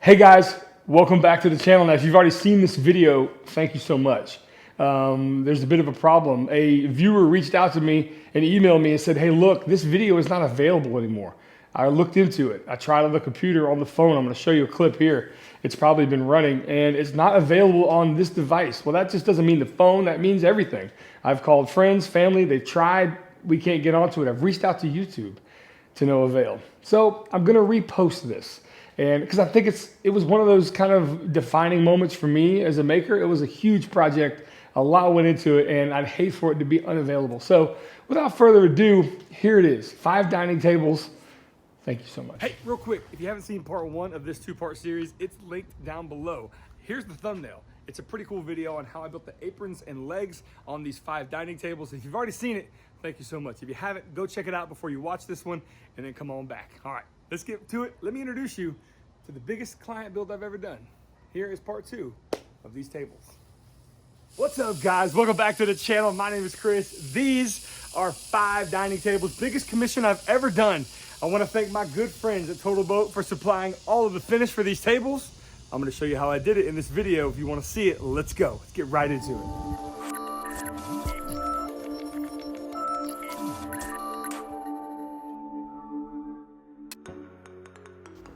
Hey guys, welcome back to the channel. Now, if you've already seen this video, thank you so much. There's a bit of a problem. A viewer reached out to me and emailed me and said, hey, look, this video is not available anymore. I looked into it. I tried on the computer, on the phone. I'm going to show you a clip here. It's probably been running and it's not available on this device. Well, that just doesn't mean the phone. That means everything. I've called friends, family. They've tried. We can't get onto it. I've reached out to YouTube to no avail. So I'm going to repost this. And because I think it was one of those kind of defining moments for me as a maker. It was a huge project. A lot went into it, and I'd hate for it to be unavailable. So without further ado, here it is. 5 dining tables. Thank you so much. Hey, real quick, if you haven't seen part 1 of this 2-part series, it's linked down below. Here's the thumbnail. It's a pretty cool video on how I built the aprons and legs on these 5 dining tables. If you've already seen it, thank you so much. If you haven't, go check it out before you watch this one, and then come on back. All right, let's get to it. Let me introduce you to the biggest client build I've ever done. Here is part 2 of these tables. What's up, guys? Welcome back to the channel. My name is Chris. These are 5 dining tables, biggest commission I've ever done. I want to thank my good friends at Total Boat for supplying all of the finish for these tables. I'm going to show you how I did it in this video. If you want to see it, let's go. Let's get right into it.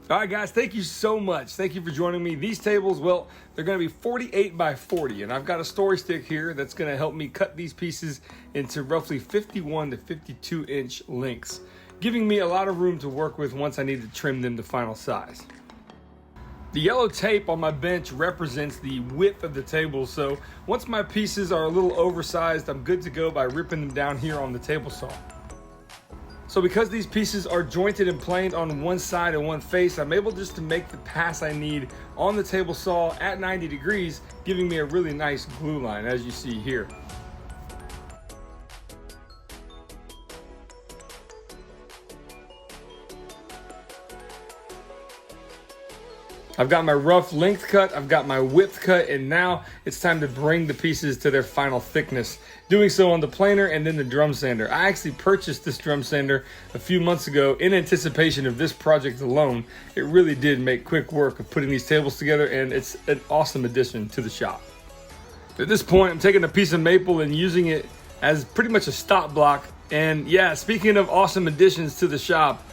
All right, guys, thank you so much. Thank you for joining me. These tables, well, they're going to be 48 by 40, and I've got a story stick here that's going to help me cut these pieces into roughly 51 to 52 inch lengths, giving me a lot of room to work with once I need to trim them to final size. The yellow tape on my bench represents the width of the table, so once my pieces are a little oversized, I'm good to go by ripping them down here on the table saw. So because these pieces are jointed and planed on one side and one face, I'm able just to make the pass I need on the table saw at 90 degrees, giving me a really nice glue line, as you see here. I've got my rough length cut, I've got my width cut, and now it's time to bring the pieces to their final thickness. Doing so on the planer and then the drum sander. I actually purchased this drum sander a few months ago in anticipation of this project alone. It really did make quick work of putting these tables together, and it's an awesome addition to the shop. At this point, I'm taking a piece of maple and using it as pretty much a stop block. And yeah, speaking of awesome additions to the shop,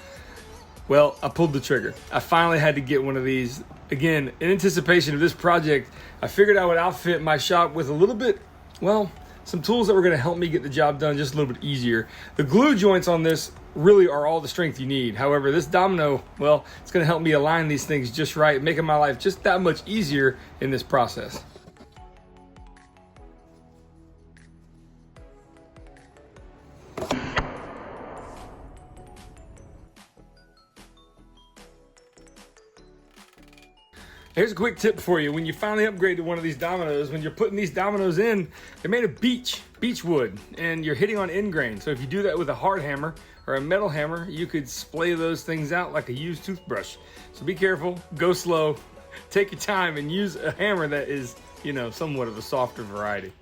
well, I pulled the trigger. I finally had to get one of these. Again, in anticipation of this project, I figured I would outfit my shop with a little bit, well, some tools that were gonna help me get the job done just a little bit easier. The glue joints on this really are all the strength you need. However, this domino, well, it's gonna help me align these things just right, making my life just that much easier in this process. Here's a quick tip for you. When you finally upgrade to one of these dominoes, when you're putting these dominoes in, they're made of beech wood, and you're hitting on end grain. So if you do that with a hard hammer or a metal hammer, you could splay those things out like a used toothbrush. So be careful, go slow, take your time, and use a hammer that is, you know, somewhat of a softer variety.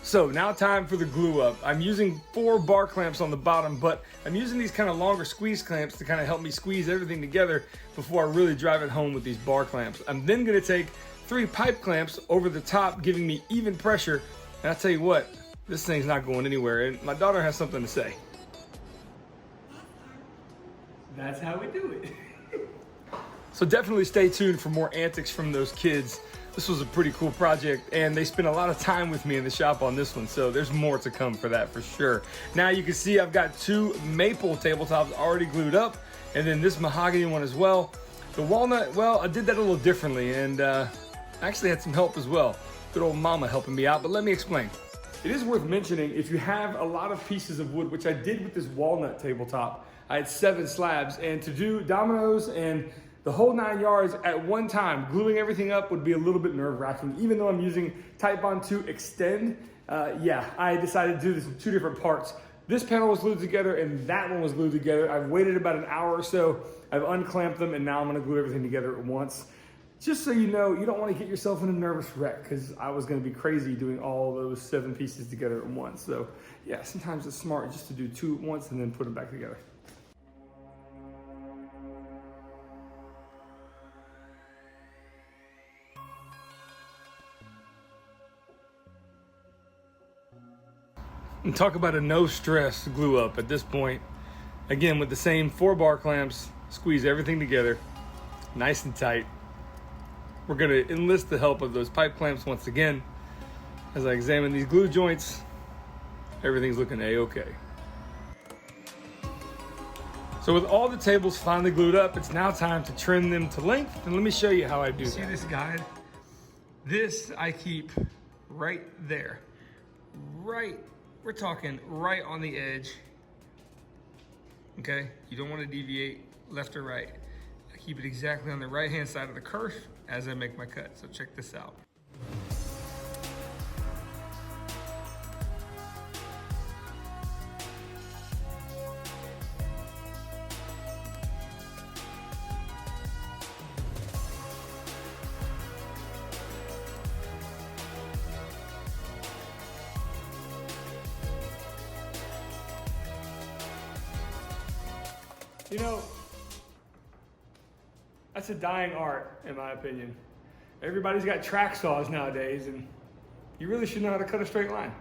So now time for the glue up. I'm using 4 bar clamps on the bottom, but I'm using these kind of longer squeeze clamps to kind of help me squeeze everything together before I really drive it home with these bar clamps. I'm then gonna take 3 pipe clamps over the top, giving me even pressure. And I tell you what, this thing's not going anywhere. And my daughter has something to say. That's how we do it. So definitely stay tuned for more antics from those kids. This was a pretty cool project, and they spent a lot of time with me in the shop on this one, so there's more to come for that for sure. Now you can see I've got 2 maple tabletops already glued up, and then this mahogany one as well. The walnut, well, I did that a little differently, and actually had some help as well. Good old mama helping me out, but let me explain. It is worth mentioning, if you have a lot of pieces of wood, which I did with this walnut tabletop, I had 7 slabs, and to do dominoes and the whole 9 yards at one time, gluing everything up would be a little bit nerve-wracking. Even though I'm using Titebond to extend, yeah, I decided to do this in 2 different parts. This panel was glued together and that one was glued together. I've waited about an hour or so. I've unclamped them, and now I'm gonna glue everything together at once. Just so you know, you don't wanna get yourself in a nervous wreck, because I was gonna be crazy doing all those 7 pieces together at once. So yeah, sometimes it's smart just to do 2 at once and then put them back together. And talk about a no stress glue up at this point. Again, with the same 4 bar clamps, squeeze everything together, nice and tight. We're gonna enlist the help of those pipe clamps once again. As I examine these glue joints, everything's looking A-okay. So with all the tables finally glued up, it's now time to trim them to length. And let me show you how I do that. See this guide? This I keep right there. Right, we're talking right on the edge. Okay, you don't want to deviate left or right. I keep it exactly on the right-hand side of the kerf as I make my cut. So check this out. You know, that's a dying art, in my opinion. Everybody's got track saws nowadays, and you really should know how to cut a straight line.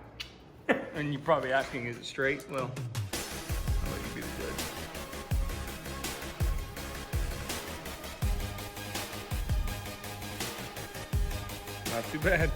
And you're probably asking, is it straight? Well, I'll let you be the judge. Not too bad.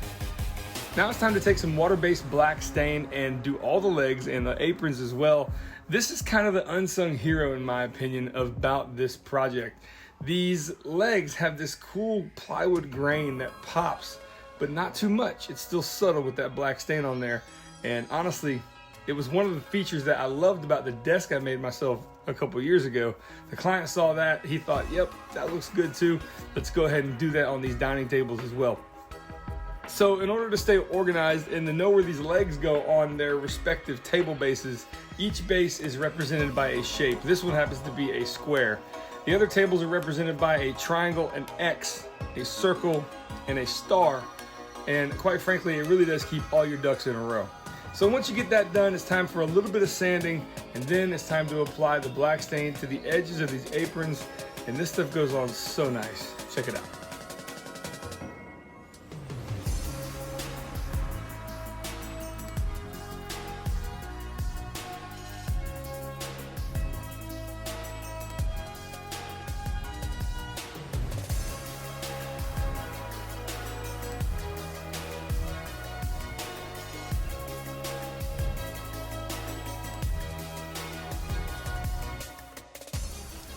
Now it's time to take some water-based black stain and do all the legs and the aprons as well. This is kind of the unsung hero, in my opinion, about this project. These legs have this cool plywood grain that pops, but not too much. It's still subtle with that black stain on there. And honestly, it was one of the features that I loved about the desk I made myself a couple years ago. The client saw that, he thought, yep, that looks good too. Let's go ahead and do that on these dining tables as well. So in order to stay organized and to know where these legs go on their respective table bases, each base is represented by a shape. This one happens to be a square. The other tables are represented by a triangle, an X, a circle, and a star. And quite frankly, it really does keep all your ducks in a row. So once you get that done, it's time for a little bit of sanding, and then it's time to apply the black stain to the edges of these aprons. And this stuff goes on so nice. Check it out.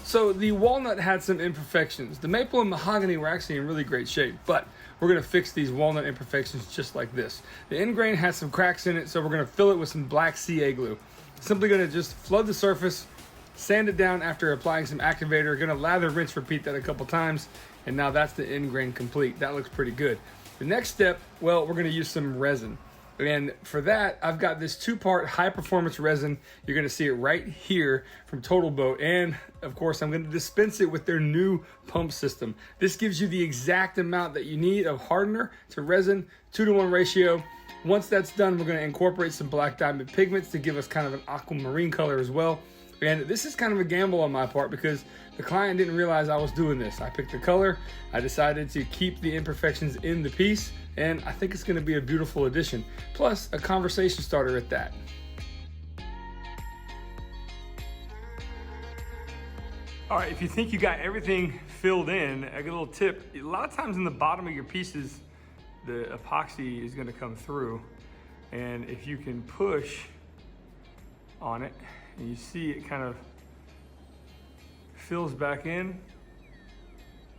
So the walnut had some imperfections. The maple and mahogany were actually in really great shape, but we're gonna fix these walnut imperfections just like this. The end grain has some cracks in it, so we're gonna fill it with some black CA glue. Simply gonna just flood the surface, sand it down after applying some activator, gonna lather, rinse, repeat that a couple times, and now that's the end grain complete. That looks pretty good. The next step, well, we're gonna use some resin. And for that, I've got this 2-part high performance resin. You're gonna see it right here from Total Boat. And of course, I'm gonna dispense it with their new pump system. This gives you the exact amount that you need of hardener to resin, 2-to-1 ratio. Once that's done, we're gonna incorporate some black diamond pigments to give us kind of an aquamarine color as well. And this is kind of a gamble on my part because the client didn't realize I was doing this. I picked the color, I decided to keep the imperfections in the piece, and I think it's gonna be a beautiful addition. Plus, a conversation starter at that. All right, if you think you got everything filled in, I got a little tip. A lot of times in the bottom of your pieces, the epoxy is gonna come through. And if you can push on it, and you see it kind of fills back in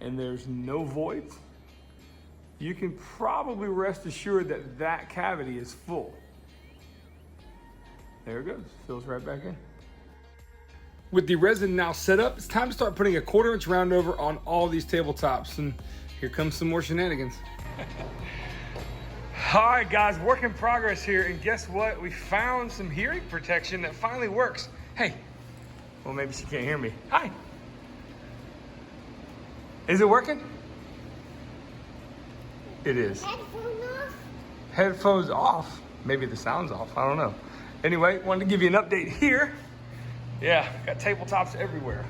and there's no voids, you can probably rest assured that that cavity is full. There it goes, fills right back in. With the resin now set up, it's time to start putting a 1/4-inch round over on all these tabletops, and here comes some more shenanigans. All right, guys, work in progress here, and guess what? We found some hearing protection that finally works. Hey, well, maybe she can't hear me. Hi. Is it working? It is. Headphones off? Headphones off. Maybe the sound's off, I don't know. Anyway, wanted to give you an update here. Yeah, got tabletops everywhere.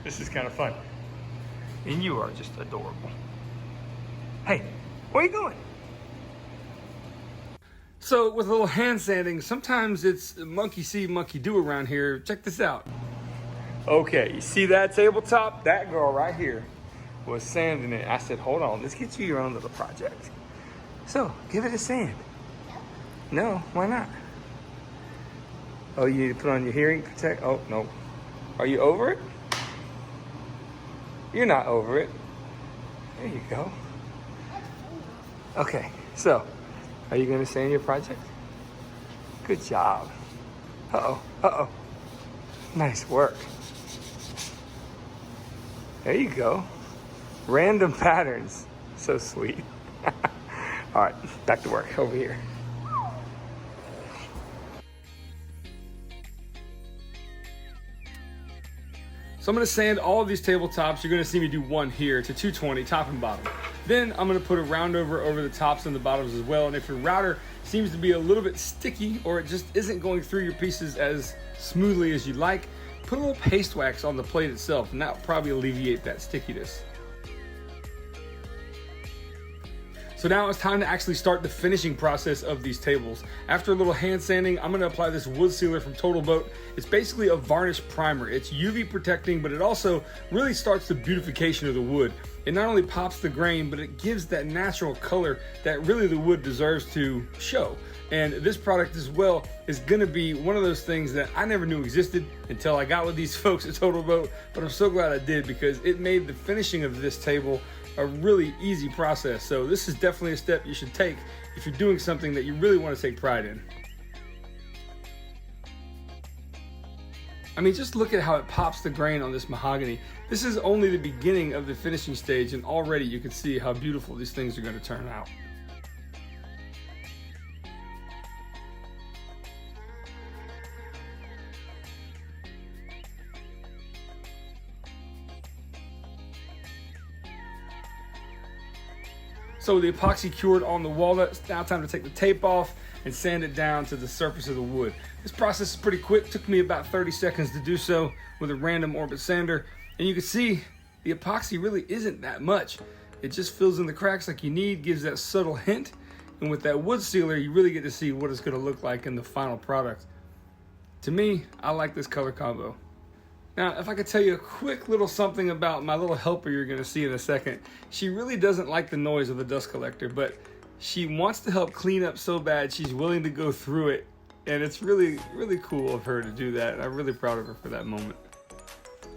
This is kind of fun. And you are just adorable. Hey, where are you going? So with a little hand sanding, sometimes it's monkey see, monkey do around here. Check this out. Okay, you see that tabletop? That girl right here was sanding it. I said, hold on, let's get you your own little project. So, give it a sand. No, why not? Oh, you need to put on your hearing protect. Oh, no. Are you over it? You're not over it. There you go. Okay, so, are you gonna sand your project? Good job. Uh-oh, uh-oh. Nice work. There you go. Random patterns. So sweet. All right, back to work over here. So I'm gonna sand all of these tabletops. You're gonna see me do one here to 220, top and bottom. Then I'm gonna put a round over the tops and the bottoms as well. And if your router seems to be a little bit sticky or it just isn't going through your pieces as smoothly as you'd like, put a little paste wax on the plate itself and that will probably alleviate that stickiness. So now it's time to actually start the finishing process of these tables. After a little hand sanding, I'm gonna apply this wood sealer from Total Boat. It's basically a varnish primer. It's UV protecting, but it also really starts the beautification of the wood. It not only pops the grain, but it gives that natural color that really the wood deserves to show. And this product as well is gonna be one of those things that I never knew existed until I got with these folks at Total Boat, but I'm so glad I did because it made the finishing of this table a really easy process. So this is definitely a step you should take if you're doing something that you really want to take pride in. I mean, just look at how it pops the grain on this mahogany. This is only the beginning of the finishing stage and already you can see how beautiful these things are going to turn out. So the epoxy cured on the walnut, it's now time to take the tape off and sand it down to the surface of the wood. This process is pretty quick, took me about 30 seconds to do so with a random orbit sander. And you can see the epoxy really isn't that much. It just fills in the cracks like you need, gives that subtle hint. And with that wood sealer, you really get to see what it's gonna look like in the final product. To me, I like this color combo. Now, if I could tell you a quick little something about my little helper you're gonna see in a second, she really doesn't like the noise of the dust collector, but she wants to help clean up so bad she's willing to go through it. And it's really, really cool of her to do that. And I'm really proud of her for that moment.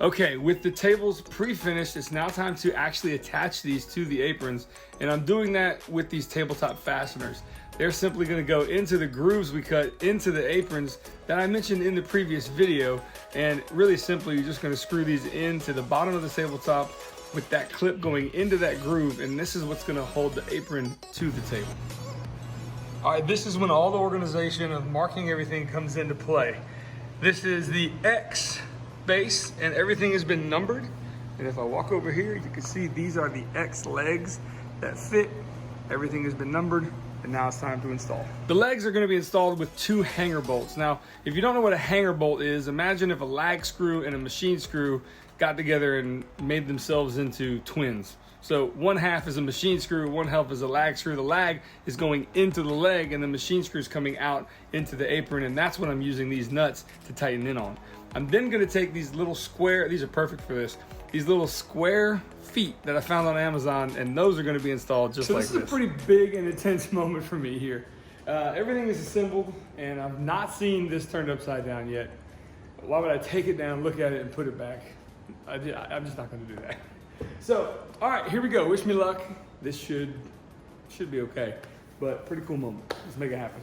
Okay, with the tables pre-finished, it's now time to actually attach these to the aprons. And I'm doing that with these tabletop fasteners. They're simply gonna go into the grooves we cut into the aprons that I mentioned in the previous video. And really simply, you're just gonna screw these into the bottom of the tabletop with that clip going into that groove. And this is what's gonna hold the apron to the table. All right, this is when all the organization of marking everything comes into play. This is the X base and everything has been numbered. And if I walk over here, you can see these are the X legs that fit. Everything has been numbered. And now it's time to install. The legs are going to be installed with 2 hanger bolts. Now, if you don't know what a hanger bolt is, imagine if a lag screw and a machine screw got together and made themselves into twins. So one half is a machine screw, one half is a lag screw. The lag is going into the leg and the machine screw is coming out into the apron, and that's what I'm using these nuts to tighten in on. I'm then going to take these little square, these are perfect for this, these little square feet that I found on Amazon, and those are going to be installed just like this. So this is a pretty big and intense moment for me here. Everything is assembled, and I've not seen this turned upside down yet. Why would I take it down, look at it, and put it back? I'm just not going to do that. So, all right, here we go. Wish me luck. This should be okay, but pretty cool moment. Let's make it happen.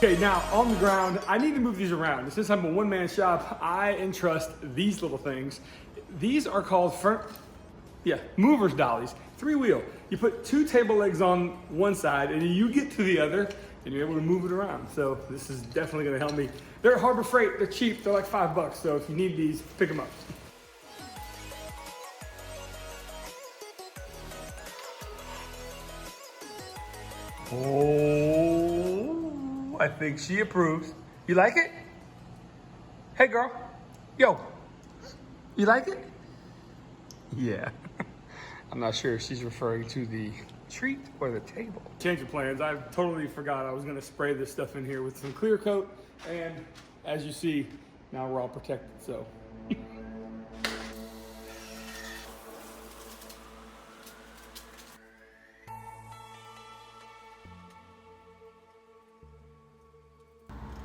Okay, now on the ground, I need to move these around. Since I'm a one-man shop, I entrust these little things. These are called movers dollies, 3-wheel. You put 2 table legs on one side and you get to the other and you're able to move it around. So this is definitely gonna help me. They're at Harbor Freight, they're cheap, they're like $5. So if you need these, pick them up. Oh, I think she approves. You like it? Hey girl, yo, you like it? Yeah. I'm not sure if she's referring to the treat or the table. Change of plans. I totally forgot I was gonna spray this stuff in here with some clear coat, and as you see, now we're all protected, so.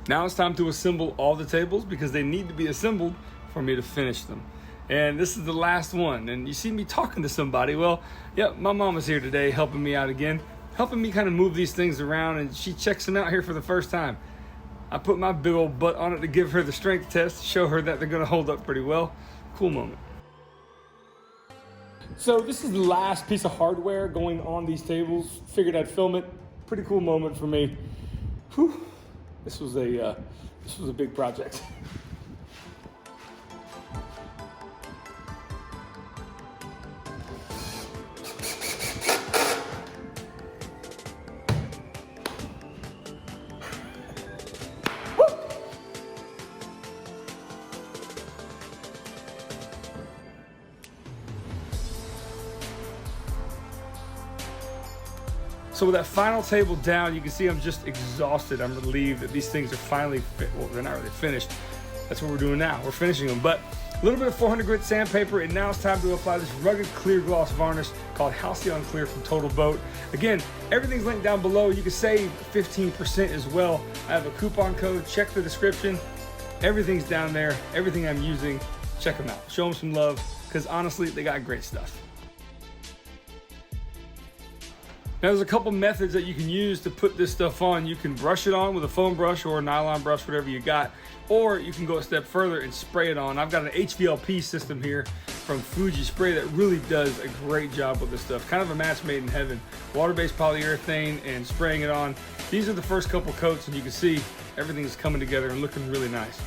Now it's time to assemble all the tables because they need to be assembled for me to finish them. And this is the last one. And you see me talking to somebody. Well, yeah, my mom is here today helping me out again, helping me kind of move these things around, and she checks them out here for the first time. I put my big old butt on it to give her the strength test, show her that they're gonna hold up pretty well. Cool moment. So this is the last piece of hardware going on these tables. Figured I'd film it. Pretty cool moment for me. Whew. This was a big project. So with that final table down, you can see I'm just exhausted. I'm relieved that these things are finally well, they're not really finished. That's what we're doing now. We're finishing them. But a little bit of 400 grit sandpaper, and now it's time to apply this rugged clear gloss varnish called Halcyon Clear from Total Boat. Again, everything's linked down below. You can save 15% as well. I have a coupon code. Check the description. Everything's down there. Everything I'm using. Check them out. Show them some love, because honestly, they got great stuff. Now there's a couple methods that you can use to put this stuff on. You can brush it on with a foam brush or a nylon brush, whatever you got, or you can go a step further and spray it on. I've got an HVLP system here from Fuji Spray that really does a great job with this stuff. Kind of a match made in heaven. Water-based polyurethane and spraying it on. These are the first couple coats, and you can see everything's coming together and looking really nice.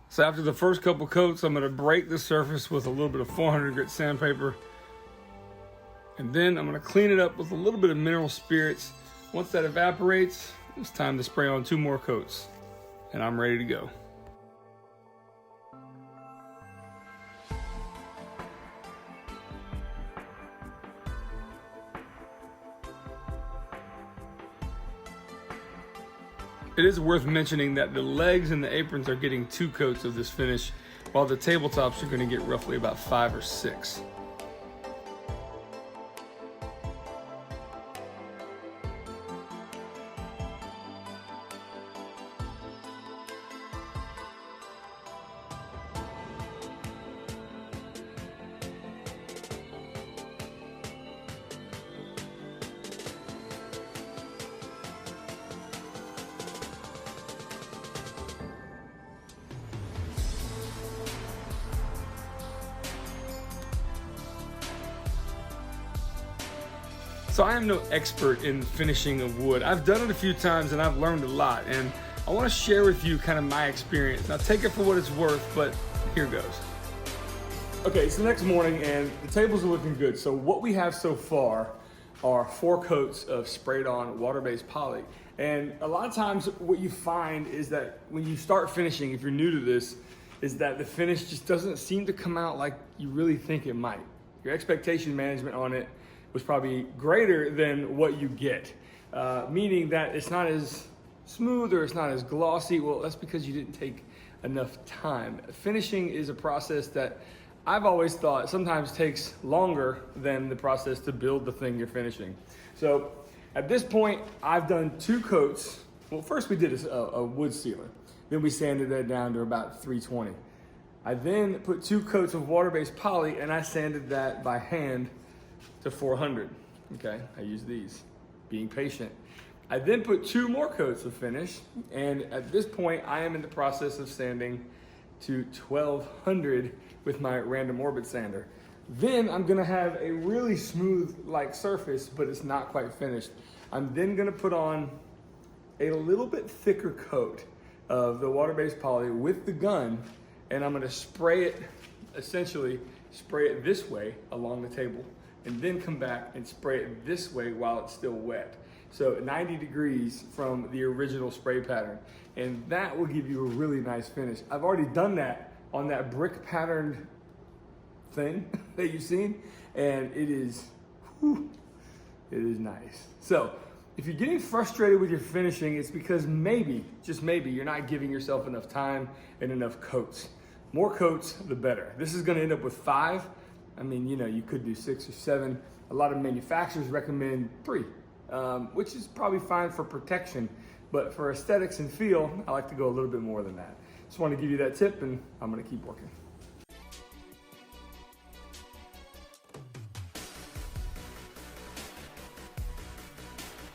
So after the first couple coats, I'm gonna break the surface with a little bit of 400 grit sandpaper. And then I'm gonna clean it up with a little bit of mineral spirits. Once that evaporates, it's time to spray on 2 more coats. And I'm ready to go. It is worth mentioning that the legs and the aprons are getting 2 coats of this finish, while the tabletops are going to get roughly about 5 or 6. So I am no expert in finishing of wood. I've done it a few times and I've learned a lot, and I want to share with you kind of my experience. Now take it for what it's worth, but here goes. Okay, it's the next morning and the tables are looking good. So what we have so far are 4 coats of sprayed on water-based poly. And a lot of times what you find is that when you start finishing, if you're new to this, is that the finish just doesn't seem to come out like you really think it might. Your expectation management on it was probably greater than what you get, meaning that it's not as smooth or it's not as glossy. Well, that's because you didn't take enough time. Finishing is a process that I've always thought sometimes takes longer than the process to build the thing you're finishing. So at this point, I've done 2 coats. Well, first we did a wood sealer. Then we sanded that down to about 320. I then put 2 coats of water-based poly and I sanded that by hand to 400. Okay, I use these, being patient. I then put 2 more coats of finish, and at this point, I am in the process of sanding to 1200 with my random orbit sander. Then I'm gonna have a really smooth like surface, but it's not quite finished. I'm then gonna put on a little bit thicker coat of the water-based poly with the gun, and I'm gonna spray it, essentially spray it this way along the table, and then come back and spray it this way while it's still wet. So 90 degrees from the original spray pattern. And that will give you a really nice finish. I've already done that on that brick patterned thing that you've seen, and it is, whew, it is nice. So if you're getting frustrated with your finishing, it's because maybe, just maybe, you're not giving yourself enough time and enough coats. More coats, the better. This is gonna end up with 5. I mean, you know, you could do 6 or 7. A lot of manufacturers recommend 3, which is probably fine for protection. But for aesthetics and feel, I like to go a little bit more than that. Just want to give you that tip, and I'm gonna keep working.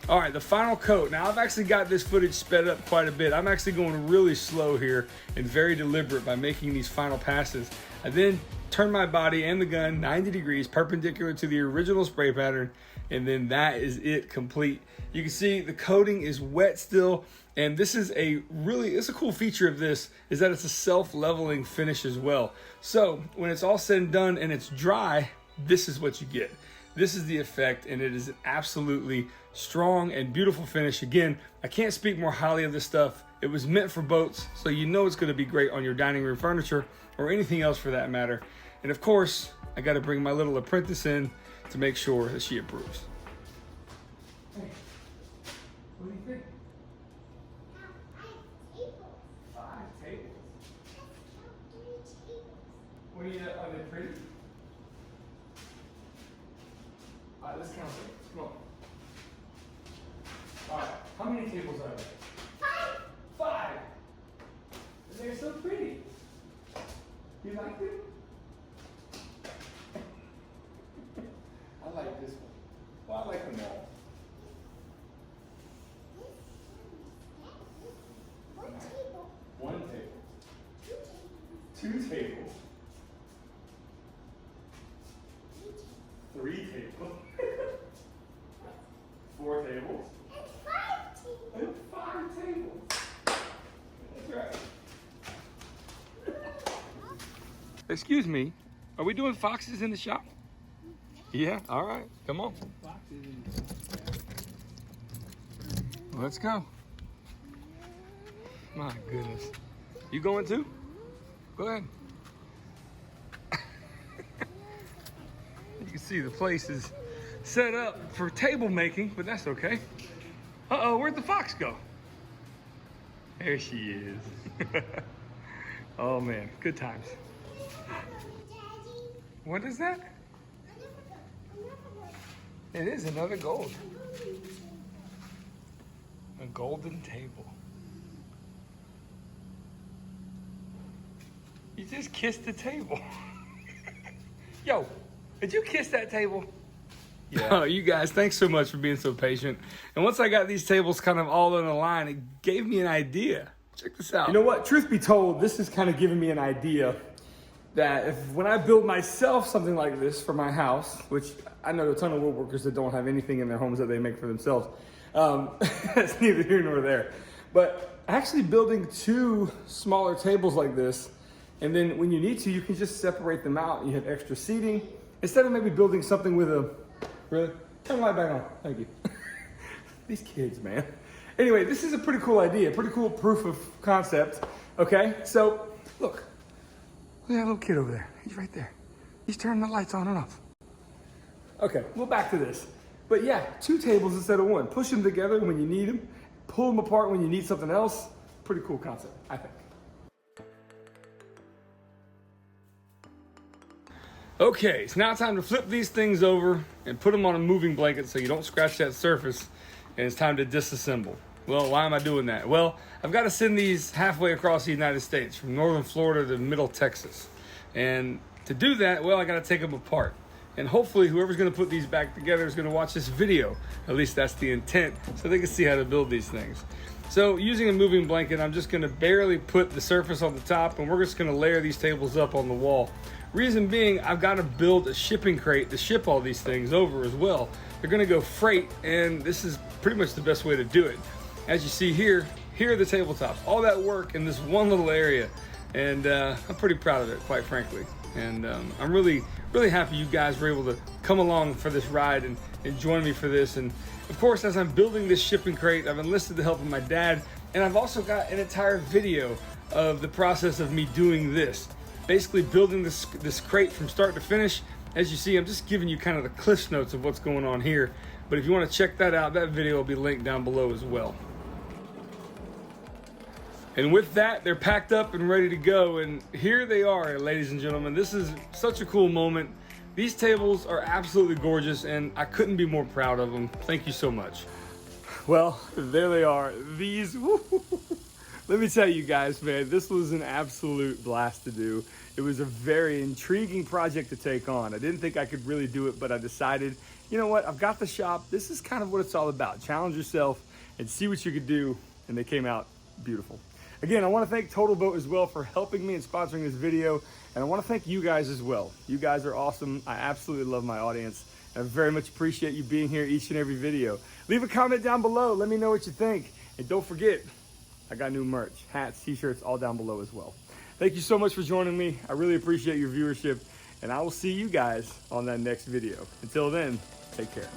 All right, the final coat. Now I've actually got this footage sped up quite a bit. I'm actually going really slow here and very deliberate by making these final passes. I then turn my body and the gun 90 degrees perpendicular to the original spray pattern, and then that is it complete. You can see the coating is wet still, and this is it's a cool feature of this is that it's a self-leveling finish as well. So when it's all said and done and it's dry, this is what you get. This is the effect, and it is an absolutely strong and beautiful finish. Again, I can't speak more highly of this stuff. It was meant for boats, so you know it's gonna be great on your dining room furniture or anything else for that matter. And of course, I gotta bring my little apprentice in to make sure that she approves. Hey, what do you think? 5 tables. 3 tables. What do you, are they pretty? All right, let's count them. Come on. All right, how many tables are there? 5. 5. They're so pretty. You like them? I like this one. Well, I like them all. One table. 1 table. 2 tables. 2 tables. 3 tables. 3 tables. 4 tables. And 5 tables. And 5 tables. That's right. Excuse me, are we doing foxes in the shop? Yeah, all right, come on. Let's go. My goodness. You going too? Go ahead. You can see the place is set up for table making, but that's okay. Uh-oh, where'd the fox go? There she is. Oh man, good times. What is that? It is another gold. A golden table. You just kissed the table. Yo, did you kiss that table? Yeah. Oh, you guys, thanks so much for being so patient. And once I got these tables kind of all in a line, it gave me an idea. Check this out. You know what? Truth be told, this is kind of giving me an idea that when I build myself something like this for my house, which I know a ton of woodworkers that don't have anything in their homes that they make for themselves. That's neither here nor there. But actually building 2 smaller tables like this, and then when you need to, you can just separate them out. You have extra seating. Instead of maybe building something with a, really? Turn the light back on, thank you. These kids, man. Anyway, this is a pretty cool idea, pretty cool proof of concept. Okay, so look at that little kid over there. He's right there. He's turning the lights on and off. Okay, well, back to this. But yeah, 2 tables instead of 1. Push them together when you need them. Pull them apart when you need something else. Pretty cool concept, I think. Okay, so now it's time to flip these things over and put them on a moving blanket so you don't scratch that surface, and it's time to disassemble. Well, why am I doing that? Well, I've got to send these halfway across the United States, from northern Florida to middle Texas. And to do that, well, I got to take them apart. And hopefully whoever's going to put these back together is going to watch this video. At least that's the intent, so they can see how to build these things. So using a moving blanket, I'm just going to barely put the surface on the top, and we're just going to layer these tables up on the wall. Reason being, I've got to build a shipping crate to ship all these things over as well. They're going to go freight, and this is pretty much the best way to do it. As you see here, here are the tabletops, all that work in this one little area. And I'm pretty proud of it, quite frankly. And I'm really happy you guys were able to come along for this ride and join me for this. And of course, as I'm building this shipping crate, I've enlisted the help of my dad, and I've also got an entire video of the process of me doing this. Basically building this crate from start to finish. As you see, I'm just giving you kind of the cliff notes of what's going on here. But if you want to check that out, that video will be linked down below as well. And with that, they're packed up and ready to go. And here they are, ladies and gentlemen. This is such a cool moment. These tables are absolutely gorgeous, and I couldn't be more proud of them. Thank you so much. Well, there they are. These, let me tell you guys, man, this was an absolute blast to do. It was a very intriguing project to take on. I didn't think I could really do it, but I decided, you know what, I've got the shop. This is kind of what it's all about. Challenge yourself and see what you could do. And they came out beautiful. Again, I want to thank Total Boat as well for helping me and sponsoring this video. And I want to thank you guys as well. You guys are awesome. I absolutely love my audience. I very much appreciate you being here each and every video. Leave a comment down below. Let me know what you think. And don't forget, I got new merch, hats, t-shirts, all down below as well. Thank you so much for joining me. I really appreciate your viewership. And I will see you guys on that next video. Until then, take care.